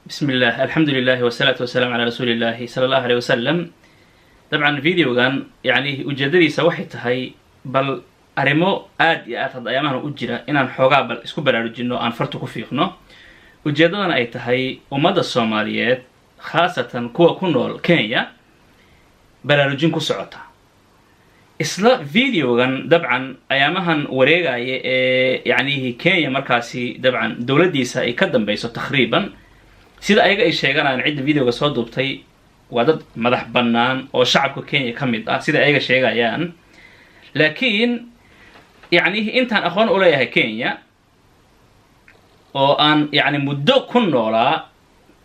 بسم الله الحمد لله والصلاة والسلام على رسول الله صلى الله عليه وسلم. طبعا فيديو كان يعني وجددي سوحت هاي بل أرمو آد يأخذ أيامها أجرا إن حوجا بل إسكو برارجينو أن فرتو كفيقنا وجدنا أي تهاي ومدى الصوماليات خاصة كوا كنول كينيا برارجين كسعوتا إسلا فيديو كان طبعا أيامها وريجا يعني كينيا مركزي طبعا دولة ديسا يقدم بيسو تقريبا sida ayaga ay sheeganayaan cid video soo duubtay waa dad madax bannaan oo shacabka Kenya ka mid ah sida ayaga sheegayaan laakiin yani intaan aqoon u leeyahay Kenya oo aan yani muddo ku noolaa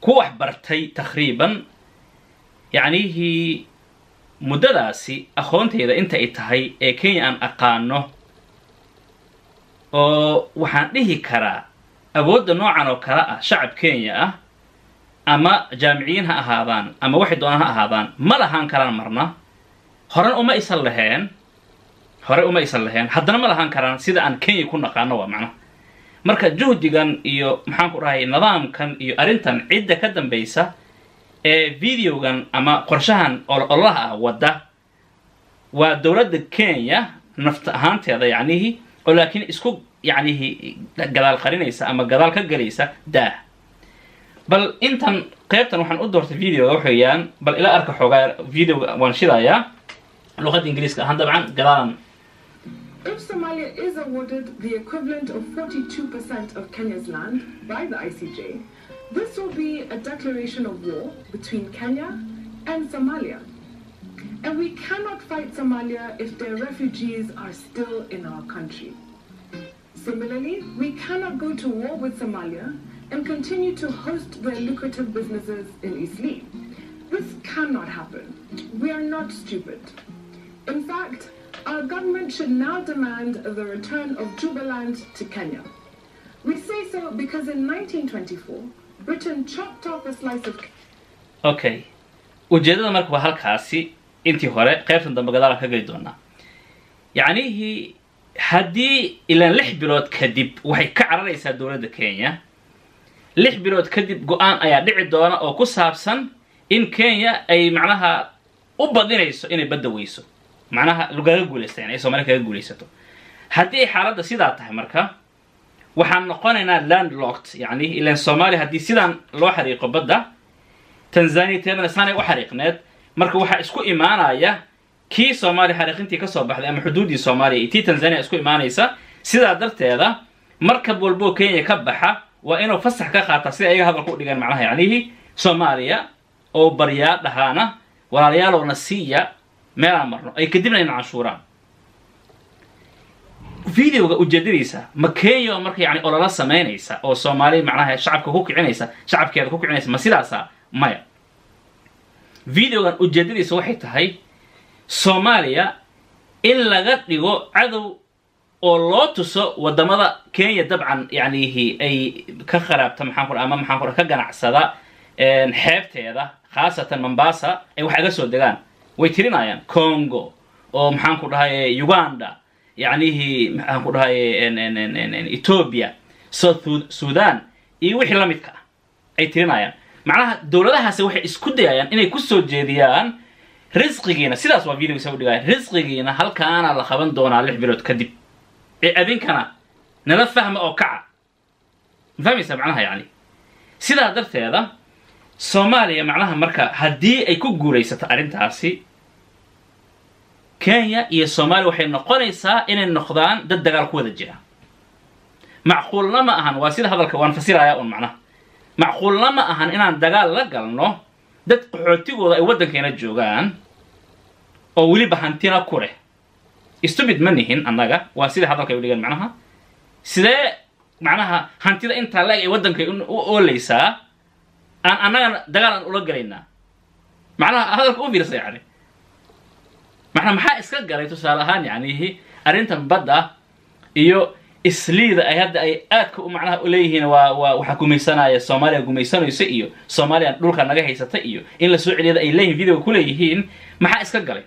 ku wax bartay taqriiban yani muddadaasi aqoonteeda inta ay tahay ee Kenya aan aqaano oo waxaan dhihi karaa awoodda noocan oo kala ah shacab Kenya ah ama jaamiciin ha ahaadaan ama waxay doonaan ha ahaadaan ma lahaan karaan marna hore uma isan lahayn haddana ma lahaan karaan sida aan Kenya ku naqaano waa macna marka juhdigan iyo maxaan ku rahay nidaamkan iyo arintan cidda ka dambaysa ee videogan ama qorshahan olaha wada waa dawladda Kenya nafta ahaanteeda yani oo laakiin isku yani gadaal qarinaysa ama gadaal ka galaysa daa بل انتن قيبتن waxaan u doortay video waxayaan bal ila arka xogaa video waan shidaaya luqad ingiriiska ahaan dabcan galaan. If Somalia is awarded the equivalent of 42% of Kenya's land by the ICJ, this will be a declaration of war between Kenya and Somalia. And we cannot fight Somalia if their refugees are still in our country. Similarly, we cannot go to war with Somalia and continue to host their lucrative businesses in Eastleigh. This cannot happen. We are not stupid. In fact, our government should now demand the return of Jubaland to Kenya. We say so because in 1924, Britain chopped off a slice of... Okay. ujeedada marka waa halkaasi intii hore qaybtan dambe gadaal ka gali doona yani hadii ilaa 6 bilood kadib waxay ka cararaysaa dawladda Kenya 6 bilood kadib go'aan ayaa dhici doona oo ku saabsan in Kenya ay macnaha u badinayso inay badawayso macnaha lugaga guuleystaan ay Soomaaliya kaga guuleysato hadii xaaladda sidaa tahay marka waxaan noqonaynaa landlocked yani ilaa Soomaaliya hadii sidaan loo xariiqo badda Tanzania teedana saanay u xariiqneed marka waxa isku imaanaya kii Soomaaliya xariiqintii ka soo baxday ama xuduudii Soomaaliya iyo Tanzania isku imaanaysa sidaa darteeda marka walbo Kenya ka baxa waa inuu fasax ka qaataa si ayaga hadal ku dhigan macnaha yani Soomaaliya oo baryaa dhahaana walaalayaal nasiya meel marno ay kadibna in cashuuraan videoga ujeedadiisa ma Kenya marka yani olala sameynaysa oo Soomaaliya macnaha shacabka ku kicinaysa shacabkeeda ku kicinaysa ma sidaasa maya videogan ujeedadiisa waxay tahay Soomaaliya in laga dhigo cadow oo loo tuso wadamada Kenya dabcan yani ay ka kharaabta maxaan ku ka ganacsada xeebteeda khaasatan Mombasa ay wax aga soo degaan way tirinayaan Congo oo maxaan ku dhahay Uganda yani maxaan ku dhahay Ethiopia South Sudan iyo wixii la midka ay tirinayaan macnaha dawladahaasi waxay isku dayayaan inay ku soo jeediyaan risqigiina sidaas waa video soo dhigay risqigiina halkaana la qaban doonaa 6 bilood kadib ee adinkana nala fahmo oo kaca fahmaysa macnaha yani sidaa darteeda Soomaaliya macnaha marka hadii ay ku guuleysato arintaasi Kenya iyo Soomaaliya waxay noqonaysaa inay noqdaan dad dagaal ku wada jira macquulna ma ahan waa sida hadalka waan fasirayaa macnaha macquulna ma ahan inaan dagaal la galno dad qaxootigooda ay wadankeena joogaan oo wali bahantina ku leh stupid manihin annaga waa sida hadalka ay dhigan macnaha sidee macnaha hantida inta laag ay wadanka u oolaysaa aan annaga dagaal aan ula galaynaa macnaha hadalka u fiirsay yani macnaha maxaa iska galay tusaale ahaan yani arintan badda iyo isliida ay hadda ay aadka u macnaha u leeyihiin waxa gumaysanaya Soomaaliya gumaysanayso iyo Soomaaliya dhulka naga haysata iyo in la soo celiyada ay leeyihiin video ku leeyihiin maxaa iska galay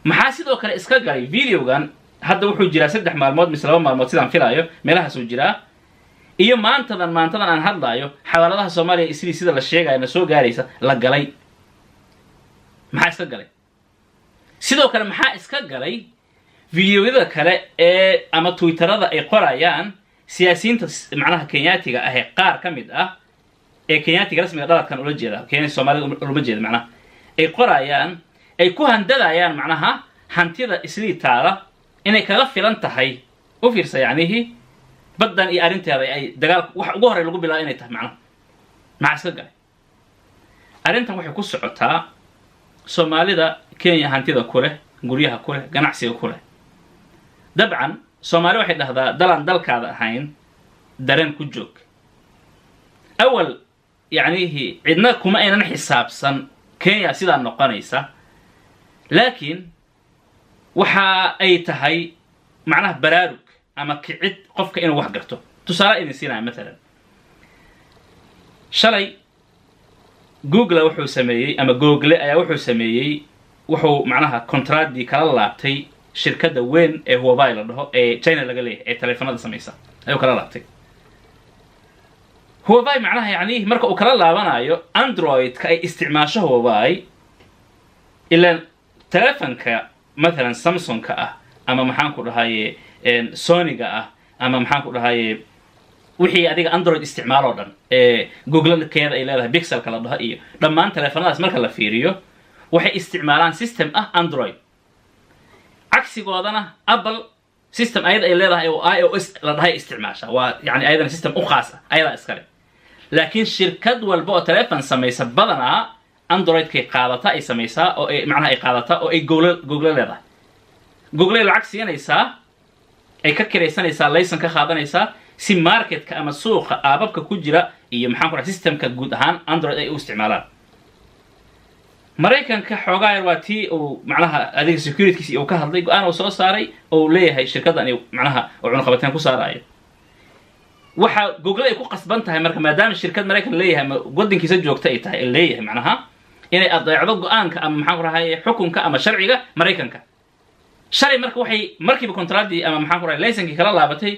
maxaa sidoo kale iska galay videogan hadda wuxuu jiraa 3 maalmood mise 2 maalmood sidaan filaayo meelaha soo jiraa iyo maantadan aan hadlaayo xawaaladaha Soomaaliya sida la sheegayna soo gaaraysa la galay maxaa iska galay sidoo kale maxaa iska galay fiidiyoyada kale ee ama twitterada ay qorayaan siyaasiyiinta macnaha Kenyaatiga ah ee qaar ka mid ah ee Kenyaatiga rasmiga dhaladkan ula jeeda Kenya Soomaalida ula jeeda macnaha ay qorayaan ay ku handadayaan macnaha hantida islii taala inay kala filan tahay u fiirsa yacnihi badan iyo arinteeda ay dagaal wax ugu horay lagu bilaabay inay tahay macnaha maxaa iska galay arintan waxay ku socotaa Soomaalida Kenya hantida ku leh guryaha ku leh ganacsiga ku leh dabcan Soomaali waxay dhahdaa dalan dalkaada ahayn dareen ku joog awal yacnihi cidna kuma aynan xisaabsan Kenya sida noqonaysa laakiin waxa ay tahay macnaha baraarug ama kicid qofka inuu wax garto tusaale in siinaa mesela shalay Google wuxuu sameeyay ama Google ayaa wuxuu sameeyay wuxuu macnaha contracti kala laabtay shirkadda weyn ee Huawei la dhaho ee China laga leeyahay ee telefoonada samaysa ayuu kala laabtay Huawei macnaha yani marka uu kala laabanayo Android-ka ay isticmaasho Huawei ila telefoonka مثلا Samsung ka ah ama maxaan ku dhahaye Sony ga ah ama maxaan ku dhahaye wixii adiga Android isticmaalo dhan Google keeda ay leedahay Pixel kala dhaha iyo dhammaan telefoonadaas marka la fiiriyo waxay isticmaalaan system ah Android عكسيقودنا Apple system أيضا إلى أو iOS لدهاي استعماشة ويعني أيضا system أخاصة أيضا إسكالي لكن شركة والبوء تلفون سميسا بدنا أندرويد كي قادتا أي سميسا أو أي معناها أي قادتا أو أي جوجل لذا جوجل العكس ينيسا أي ككريسان يسا ليسن كخادن يسا سي ماركت كأما سوق آبابك كجرا إيه محاكورا system كجود هان أندرويد أي استعمالات مريكان كحوغا يرواتي او معناها اديك سكيورتي او كهدلay go'aan oo soo saaray oo leeyahay shirkaddan ay manaha oo cunqabateen ku saarayeen waxa Google ay ku qasban tahay marka maadaama shirkad Mareykan leeyahay wadankiisa joogta ay tahay leeyahay manaha inay adeecdo go'aanka ama maxaan ku rahay xukunka ama sharciga Mareykanka shalay marka waxay markiiba contracti ama maxaan ku rahay license kala laabatay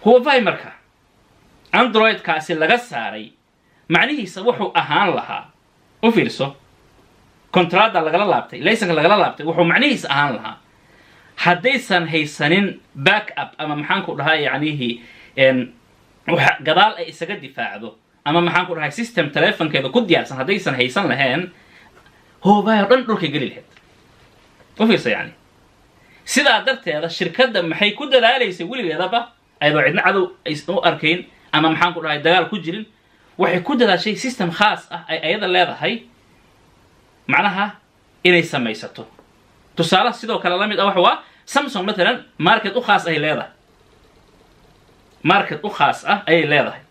Huawei marka Android kaasi laga saaray macnihiisa wuxuu ahaan lahaa u fiirso contracta lagala laabtay license lagala laabtay wuxuu macnihiisa ahaan lahaa haddaysan haysanin backup ama maxaan ku dhahay yacnihi waxa gadaal ay isaga difaacdo ama maxaan ku dhahay system telefonkeeda ku diyaarsan haddaysan haysan lahayn Huawei dhan dhulka gali lahayd u fiirso yani sidaa darteeda shirkadda maxay ku dadaalaysay weligeedaba ayadoo cidna cadow ay u arkayn ama maxaan ku dhahay dagaal ku jirin waxay ku dadaashay system khaas ah ay ayada leedahay macnaha inay samaysato tusaale sidoo kale la mid ah waxa Samsung مثلا market u khaas ay leedahay market u khaas ah ay leedahay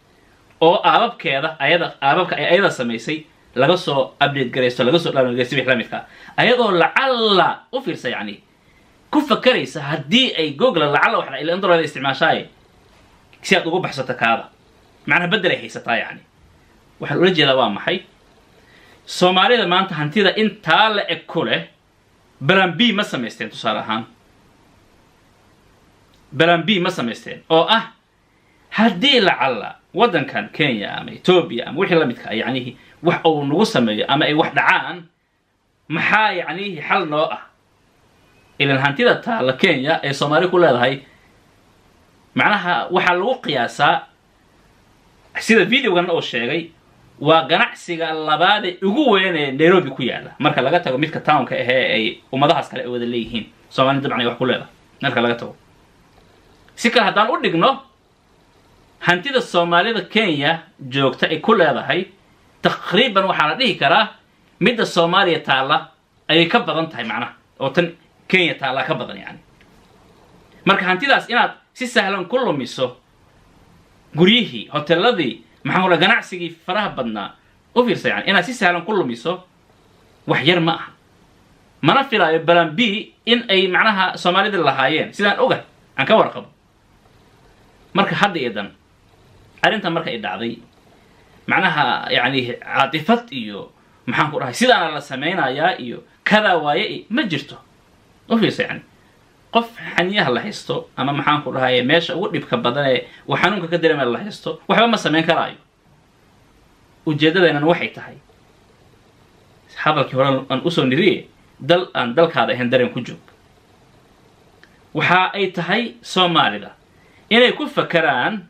oo aababkeeda aababka ay ayada samaysay laga soo update gareysto laga soo download gareysto wixii la midka ayadoo lacalla u fiirsa yani ku fakaraysa hadii ay Google lacalla waxa ay Android isticmaashay si aad ugu baxsato kaada macnaha bedel ay haysataa yani waxaan ula jeedaa waa maxay Soomaalida maanta hantida inta la eg ku leh Plan B ma samaysteen tusaale ahaan Plan B ma samaysteen oo ah haddii lacalla wadankan Kenya ama Ethiopia ama wixii la midka yani wax uu nagu sameeyo ama ay wax dhacaan maxaa yani xal noo ah ilan hantida taala Kenya ee Soomaali ku leedahay macnaha waxa lagu qiyaasaa sida videogan oo sheegay waa ganacsiga labaad ee ugu weyn ee Nairobi ku yaala marka laga tago midka townka ah ee ay ummadahaas kale wada leeyihiin Soomaali dabcan ay wax ku leedahay marka laga tago si kale haddaan u dhigno hantida Soomaalida Kenya joogta ay ku leedahay taqriiban waxa la dhihi karaa midda Soomaaliya taala ay ka badan tahay macnaha oo tan Kenya taala ka badan yani marka hantidaas inaad si sahlan ku lumiso guriyihii hoteeladii maxaan ku ganacsigii faraha badnaa u fiirsa yani inaad si sahlan ku lumiso wax yar ma aha mana filaayo Plan B in ay macnaha Soomaalida lahaayeen sidaan ogahay aan ka warqabo marka hadda idan arinta marka ay dhacday macnaha yani caatifad iyo maxaan ku dhahay sidaan la sameeynaya iyo kada waaye ma jirto u fiirsa yani qof xaniyaha la haysto ama maxaan ku dhahay meesha ugu dhibka badan ee uu xanuunka ka dareemaya la haysto waxba ma samayn karaayo ujeedadeenana waxay tahay hadalkii hore aan usoo niriye dal aan dalkaada ahayn dareen ku joog waxa ay tahay soomaalida inay ku fakaraan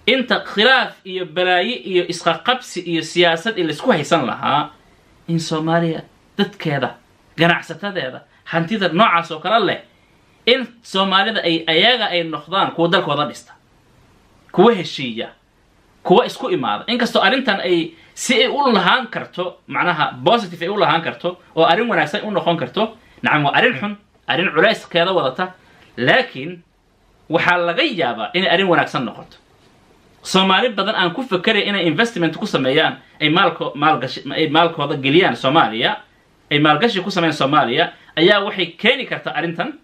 inta khilaaf iyo balaayo iyo isqaqabsi iyo siyaasad laisku haysan lahaa in soomaaliya dadkeeda ganacsatadeeda hantida noocaas oo kale leh in soomaalida ayaga ay noqdaan kuwa dalkooda dhista kuwa heshiiya kuwa isku imaada inkastoo arrintan ay si ay u lahaan karto macnaha positive ay u lahaan karto oo arrin wanaagsan u noqon karto nacam waa arrin xun arrin culayskeeda wadata laakiin waxaa laga yaabaa inay arrin wanaagsan noqoto soomaali badan aan ku fakeray inay investment ku sameeyaan ay maalkooda geliyaan soomaaliya ay maalgashi ku sameeyaan soomaaliya ayaa waxay keeni kartaa arrintan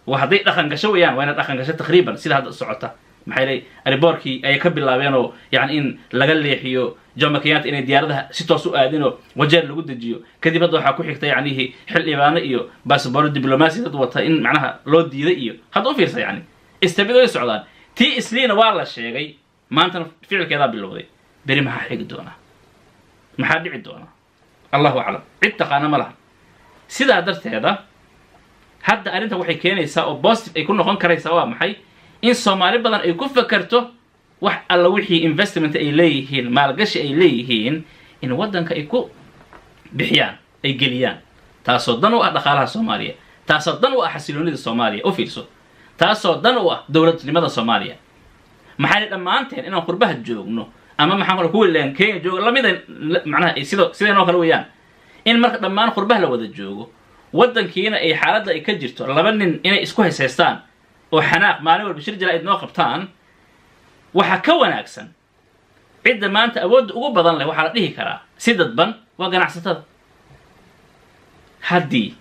waa hadday dhaqan gasho weeyaan waa ina dhaqan gasho taqriiban sida hadda socota maxay leey ariboorkii ay ka bilaabeen oo yani in laga leexiyo Jomo Kenyatta inay diyaaradaha si toos u aadino wajeer lagu dejiyo kadib hadda waxaa ku xigta yani xildhibaano iyo baasboor diblomaasi dad wata in macnaha loo diiday iyo hadda u fiirsa yani istabido socdaan tii isliina waa la sheegay maanta ficilkeeda bilowday bari maxaa xigi doona maxaa dhici doona Allahu a'lam cid taqaana ma laha sidaa darteeda hadda arrinta waxay keenaysaa oo positive ay ku noqon karaysaa waa maxay in Soomaali badan ay ku fakarto wax alla wixii investment ay leeyihiin maalgashi ay leeyihiin in wadanka ay ku bixiyaan ay geliyaan taasoo dan u ah dhaqaalaha Soomaaliya taasoo dan u ah xasiloonida Soomaaliya oo fiirso taasoo dan u ah dawladnimada Soomaaliya maxay dhamaanteen inaan qurbaha joogno ama maxaan ku weelaan Kenya joogo lamida macnaha sidoo kale weeyaan in marka dhamaan qurbaha la wada joogo wadankiina ay xaaladda ay ka jirto laba nin inay isku haysaystaan oo xanaaq maalin walba shir jaraa'id noo qabtaan waxa ka wanaagsan cidda maanta awood ugu badan leh waxa la dhihi karaa si dadban waa ganacsatada haddii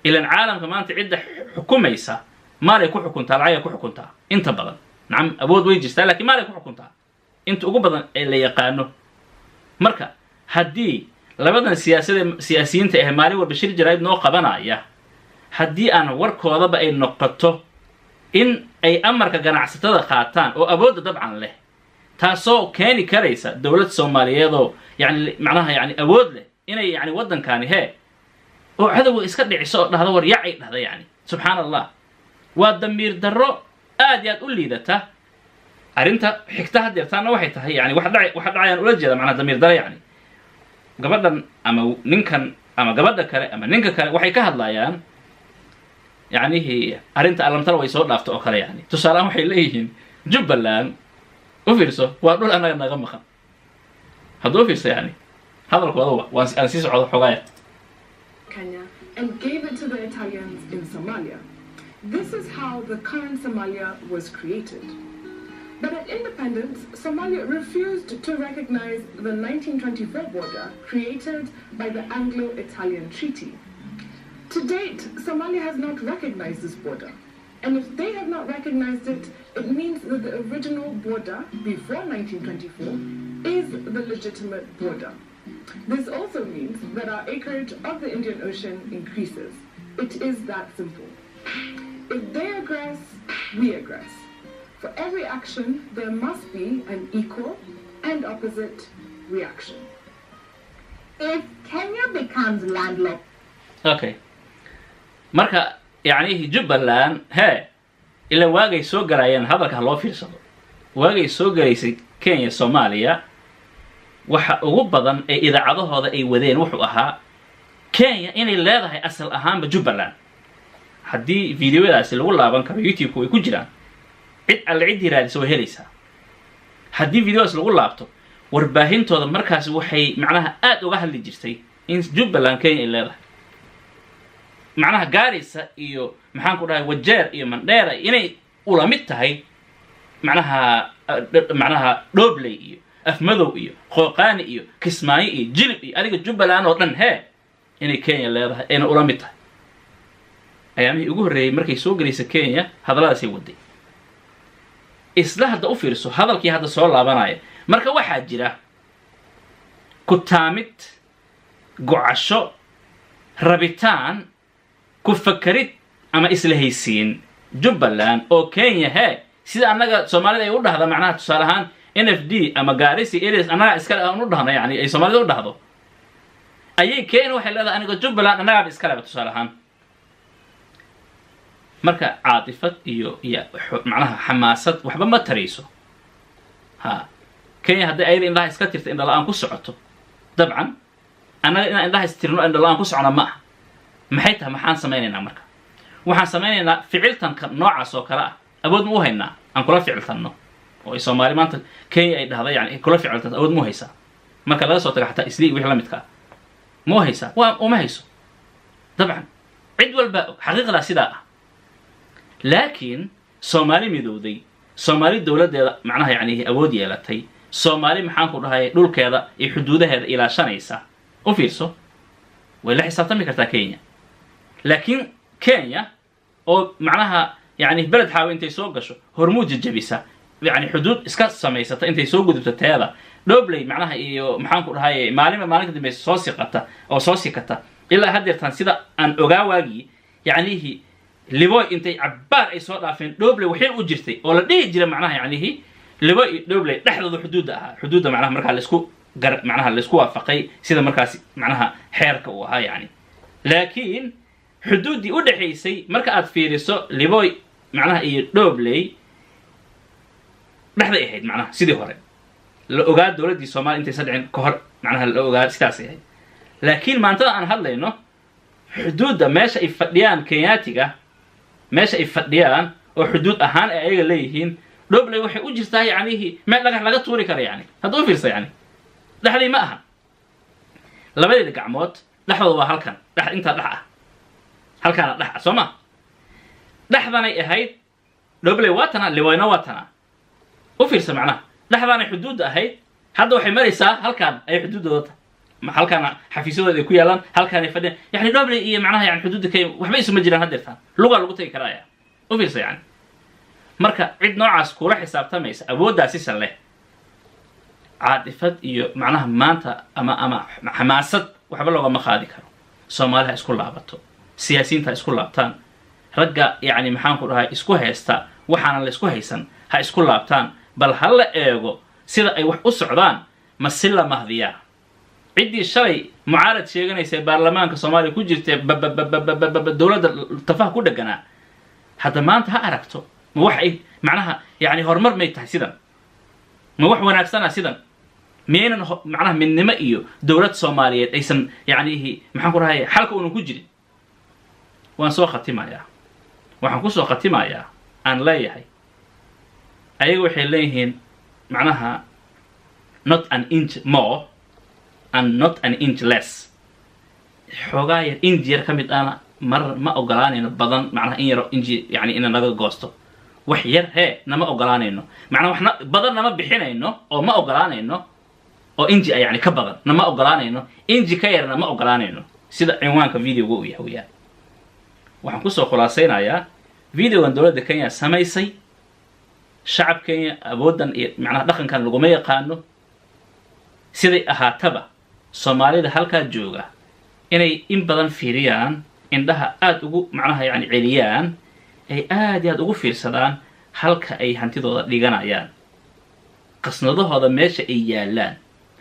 ilan caalamka maanta cidda xukumaysa maalay ku xukuntaa lacag ku xukuntaa inta badan nacam awood way jirtaa laakiin maalay ku xukuntaa inta ugu badan ee la yaqaano marka haddii labadan siyaasiyiinta ah maalin walba shir jaraa'id noo qabanaya haddii aan warkoodaba ay noqoto in ay amarka ganacsatada qaataan oo awoodda dabcan leh taasoo keeni karaysa dawlad Soomaaliyeed oo yani macnaha yani awood leh inay yani wadankaani oo cadawga iska dhiciso oo dhahdo war yacay dhahda yani subhanallah waa damiir darro aad iyo aad u liidata arrinta xigta hadeertaana waxay tahay yani waxa dhacayaan ula jeeda macnaha damiir darro yani gabadhan ama ninkan ama gabadha kale ama ninka kale waxay ka hadlayaan يعني أرنت ألم ترى ويسود لافت أكله يعني تسألهم حيليهن جبلان وفيرسو وأقول أنا نغمخ هذا فيرس يعني هذا القضاء وأنسيس على حقائق Kenya and gave it to the Italians in Somalia. This is how the current Somalia was created. But at independence, Somalia refused to recognize the 1924 border created by the Anglo-Italian Treaty. To date, Somalia has not recognized this border. And if they have not recognized it, it means that the original border before 1924 is the legitimate border. This also means that our acreage of the Indian Ocean increases. It is that simple. If they aggress, we aggress. For every action, there must be an equal and opposite reaction. If Kenya becomes landlocked... Okay. marka يعني Jubbaland إلا واقعي سوق رايان هذا كهلو في الصدق واقعي سوق رئيس كينيا الصومالية وغبضا إذا عضو هذا أي وذين وحوها كينيا إن اللي هذا هي أصل أهم بجبلان حدي فيديو هذا أصل والله بنكر يوتيوب كوي كجران العيد هذا سوى هريسة حدي فيديو أصل والله أبطو ورباهين تو هذا مركز وحي معناها وجهل اللي جرتي إن جبلان كينيا اللي هذا معناها قاريسة إيو محان كورها وجير إيو منديرة إني أولا متهي معناها دوبلي إيو أفمدو إيو خوقاني إيو كسماي إيو جلب إيو أديك جبلان ودن إني كينيا اللي هذا إني أولا متهي أيامي يقول ري مركي سوق ريس كينيا هذا لا سيودي إصلاح هذا أوفيرسو هذا الكي هذا سؤال لابناي مركا واحد جرا كتامت قعشو ربيتان كفكرت ama isla haysiin jubbaland oo kenya hee sida annaga soomaalida ay u dhahda macnaha tusaale ahaan NFD ama Garissa areas annaga iskale aan u dhahno yani ay soomaalida u dhahdo ayay kenya waxay leedahay aniga jubbaland annaga iskale tusaale ahaan marka caatifad iyo macnaha xamaasad waxba ma tarayso ha kenya hadday ayada indhaha iska tirta indha la'aan ku socoto dabcan annaga inaan indhaha istirno indha la'aan ku socona ma aha maxay tahay maxaan samaynaynaa marka waxaan samaynaynaa ficiltanka noocaas oo kale ah awood ma u haynaa aan kula ficiltanno oo ay soomaali maanta kenya ay dhahda yani kula ficiltanto awood ma u haysaa marka laga soo tago xataa islii wixii la midka ah ma u haysaa uma hayso dabcan cid walba xaqiiqdaa sidaa ah laakiin soomaali midowday soomaali dowladdeeda macnaha yani awood yeelatay soomaali maxaan ku dhahay dhulkeeda iyo xuduudaheeda ilaashanaysa u fiirso way la xisaabtami kartaa kenya laakiin kenya oo macnaha yani beled xaawe intay soo gasho hormuud jajabisa yani xuduud iska samaysata intay soo gudubto teeda dhobley macnaha iyo maxaan ku dhahay maalinka dambe soo siqata oo soo sikata ilaa haddeertan sida aan ogaa waagii yacnihi liboy intay cabbaar ay soo dhaafeen dhobley waxay u jirtay oo la dhihi jira macnaha yacnihi liboy iyo dhobley dhexdooda xuduudda ahaa xuduudda macnaha markaa macnaha laisku waafaqay sida markaasi macnaha xeerka uu ahaa yani laakiin xuduuddii u dhaxaysay marka aad fiiriso liboy macnaha iyo dhobley dhexday ahayd macnaha sidii hore la ogaa dowladdii soomaaliya intaysan dhicin ka hor macnaha la ogaa sidaasay ahayd laakiin maantada aan hadlayno xuduudda meesha ay fadhiyaan kenyaatiga meesha ay fadhiyaan oo xuduud ahaan ay ayaga leeyihiin dhobley waxay u jirtaa yacnihi meel dhagax laga tuuri kara yani hadda u fiirsa yani dhexdii ma aha labadeeda gacmood dhexdooda waa halkan intaa dhex ah halkaana dhex ah soo ma dhexdanay ahayd dhobley waa tanaa liboyna waa tanaa u fiirsa macnaha dhexdaanay xuduudda ahayd hadda waxay maraysaa halkaan ayay xuduuddooda tahay halkaana xafiisyadooda ay ku yaalaan halkaanay fadhiyaan yani dhobley iyo macnaha yani xuduudda kenya waxba isuma jiraan haddeertaan lugaa lagu tagi karaa u fiirsa yani marka cid noocaas kula xisaabtamaysa awooddaasisan leh caatifad iyo macnaha maanta ama xamaasad waxba loogama qaadi karo soomaali ha isku laabato siyaasiyiinta ha isku laabtaan ragga yani maxaan ku dhahay isku haysta waxaana la isku haysan ha isku laabtaan bal ha la eego sida ay wax u socdaan ma si la mahdiyaa ciddii shalay mucaarad sheeganaysa baarlamaanka soomaaliya ku jirtee dowladda tafaha ku dheganaa hadda maanta ha aragto ma wax ay macnaha yani horumar may tahay sidan ma wax wanaagsana sidan miyaynan macnaha midnimo iyo dowlad soomaaliyeed aysan yacnihi maxaan ku dhahay xalka unan ku jirin waan soo khatimayaa waxaan ku soo khatimayaa aan leeyahay ayaga waxay leeyihiin macnaha not an inch more and not an inch less xoogaa yar inji yar ka mid ana mar ma ogolaanayno badan macnaha in yaro inji yani ina naga goosto wax yar hee nama ogolaanayno macnaha waxna badan nama bixinayno oo ma ogolaanayno oo inji ay yani ka badan nama ogolaanayno inji ka yarna ma ogolaanayno sida cinwaanka videoga uu yahay weyaan waxaan kusoo khulaasaynayaa videogan dowladda kenya samaysay shacab kenya awooddan iyo macnaha dhaqankan laguma yaqaano siday ahaataba soomaalida halkaa jooga inay in badan fiiriyaan indhaha aada ugu macnaha yani celiyaan ay aad iyo aad ugu fiirsadaan halka ay hantidooda dhiganayaan qasnadahooda meesha ay yaalaan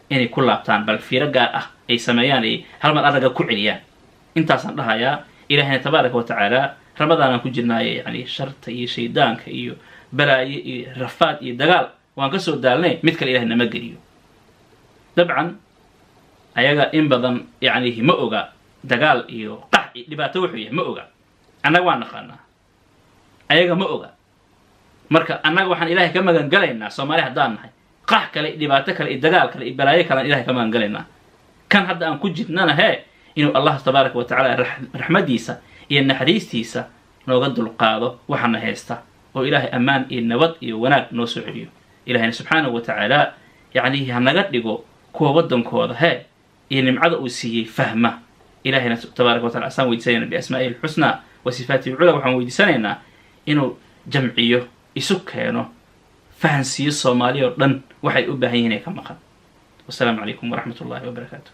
inay ku laabtaan bal fiiro gaar ah ay sameeyaan ay hal mar aragga ku celiyaan intaasaan dhahayaa ilaahayna tabaaraka wa tacaala ramadaanaan ku jirnaaye yani sharta iyo shaydaanka iyo balaayo iyo rafaad iyo dagaal waan ka soo daalnay mid kale ilahay nama geliyo dabcan ayaga in badan yacnihi ma oga dagaal iyo qax iyo dhibaato wuxuu yahay ma oga annaga waan naqaanaa ayaga ma oga marka annaga waxaan ilaahay ka magan galaynaa soomaali haddaan nahay qax kale dhibaato kale iyo dagaal kale iyo balaayo kale aan ilahay ka magan galaynaa kan hadda aan ku jirnana hee inuu allah tabaaraka wa tacaala raxmadiisa iyo naxariistiisa nooga dulqaado waxaana haysta oo ilaahay ammaan iyo nabad iyo wanaag noo soo celiyo ilahayna subxaanahu wa tacaala yacnihi ha naga dhigo kuwa waddankooda hee iyo nimcada uu siiyey fahma ilahayna tabaaraka wa tacala asaan weydiisanayna biasmaa'ihi alxusnaa wa sifaatihi alculaa waxaan weydiisanaynaa inuu jamciyo isu keeno fahansiiyo soomaaliya oo dhan waxay u baahan yihiin ay ka maqan wasalaamu calaykum waraxmat ullahi wabarakaatu